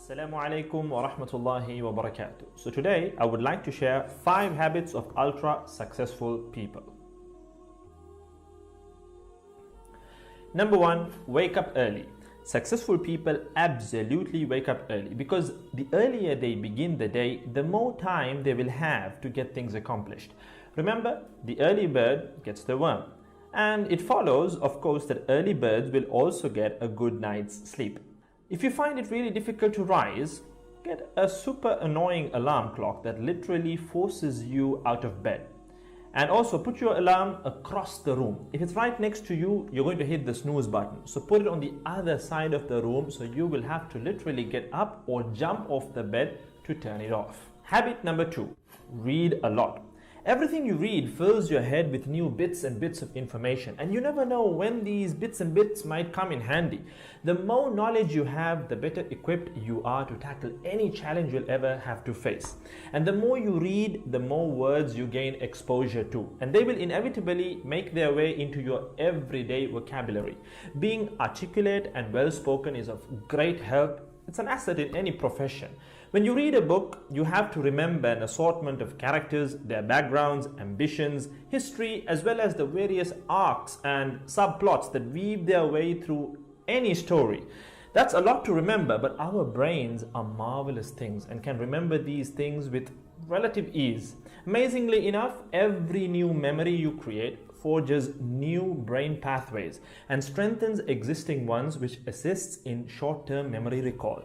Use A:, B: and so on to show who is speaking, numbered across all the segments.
A: Assalaamu Alaikum wa Rahmatullahi wa Barakaathuhu. So today I would like to share 5 habits of ultra successful people. Number 1, wake up early. Successful people absolutely wake up early because the earlier they begin the day, the more time they will have to get things accomplished. Remember, the early bird gets the worm. And it follows, of course, that early birds will also get a good night's sleep. If you find it really difficult to rise, get a super annoying alarm clock that literally forces you out of bed. And also put your alarm across the room. If it's right next to you, you're going to hit the snooze button. So put it on the other side of the room so you will have to literally get up or jump off the bed to turn it off. Habit number 2, read a lot. Everything you read fills your head with new bits and bits of information, and you never know when these bits and bits might come in handy. The more knowledge you have, the better equipped you are to tackle any challenge you'll ever have to face. And the more you read, the more words you gain exposure to, and they will inevitably make their way into your everyday vocabulary. Being articulate and well-spoken is of great help. It's an asset in any profession. When you read a book, you have to remember an assortment of characters, their backgrounds, ambitions, history, as well as the various arcs and subplots that weave their way through any story. That's a lot to remember, but our brains are marvelous things and can remember these things with relative ease. Amazingly enough, every new memory you create forges new brain pathways and strengthens existing ones, which assists in short-term memory recall.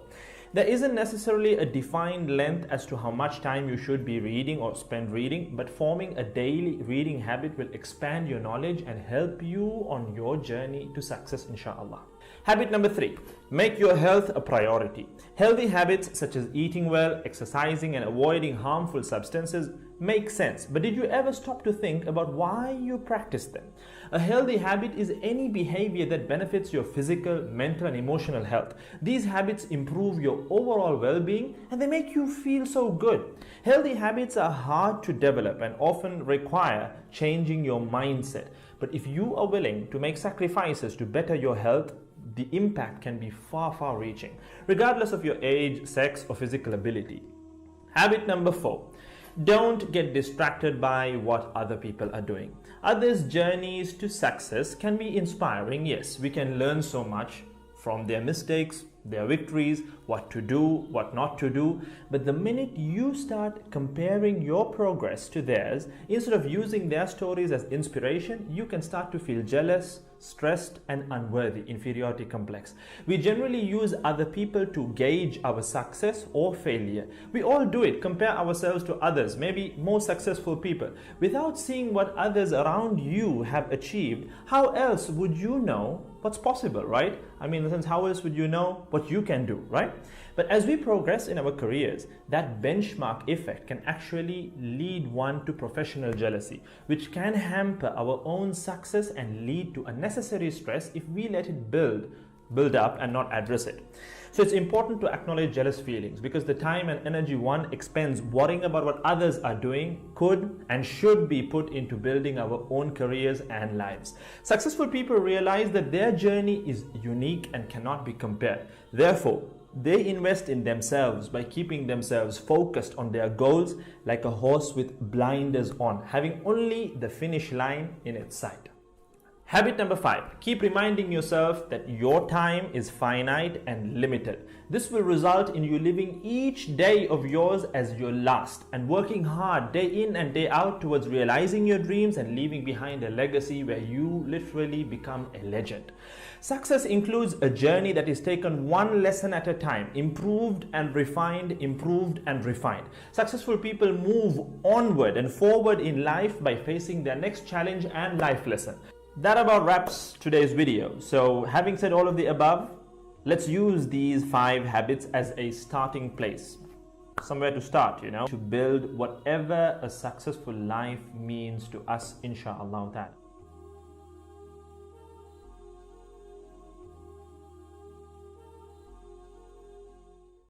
A: There isn't necessarily a defined length as to how much time you should be reading or spend reading, but forming a daily reading habit will expand your knowledge and help you on your journey to success, inshallah. Habit number 3, make your health a priority. Healthy habits such as eating well, exercising, and avoiding harmful substances make sense, but did you ever stop to think about why you practice them? A healthy habit is any behavior that benefits your physical, mental, and emotional health. These habits improve your overall well-being and they make you feel so good. Healthy habits are hard to develop and often require changing your mindset. But if you are willing to make sacrifices to better your health, the impact can be far reaching, regardless of your age, sex, or physical ability. Habit number 4. Don't get distracted by what other people are doing. Others' journeys to success can be inspiring. Yes, we can learn so much from their mistakes, their victories, what to do, what not to do. But the minute you start comparing your progress to theirs, instead of using their stories as inspiration, you can start to feel jealous, stressed, and unworthy, inferiority complex. We generally use other people to gauge our success or failure. We all do it, compare ourselves to others, maybe more successful people. Without seeing what others around you have achieved, how else would you know what's possible, right? I mean, in the sense, how else would you know what you can do, right? But as we progress in our careers, that benchmark effect can actually lead one to professional jealousy, which can hamper our own success and lead to unnecessary stress if we let it build up and not address it. So it's important to acknowledge jealous feelings because the time and energy one expends worrying about what others are doing could and should be put into building our own careers and lives. Successful people realize that their journey is unique and cannot be compared. Therefore, they invest in themselves by keeping themselves focused on their goals like a horse with blinders on, having only the finish line in its sight. Habit number 5, keep reminding yourself that your time is finite and limited. This will result in you living each day of yours as your last and working hard day in and day out towards realizing your dreams and leaving behind a legacy where you literally become a legend. Success includes a journey that is taken one lesson at a time, improved and refined, improved and refined. Successful people move onward and forward in life by facing their next challenge and life lesson. That about wraps today's video. So having said all of the above, let's use these 5 habits as a starting place. Somewhere to start, to build whatever a successful life means to us, inshallah ta'ala.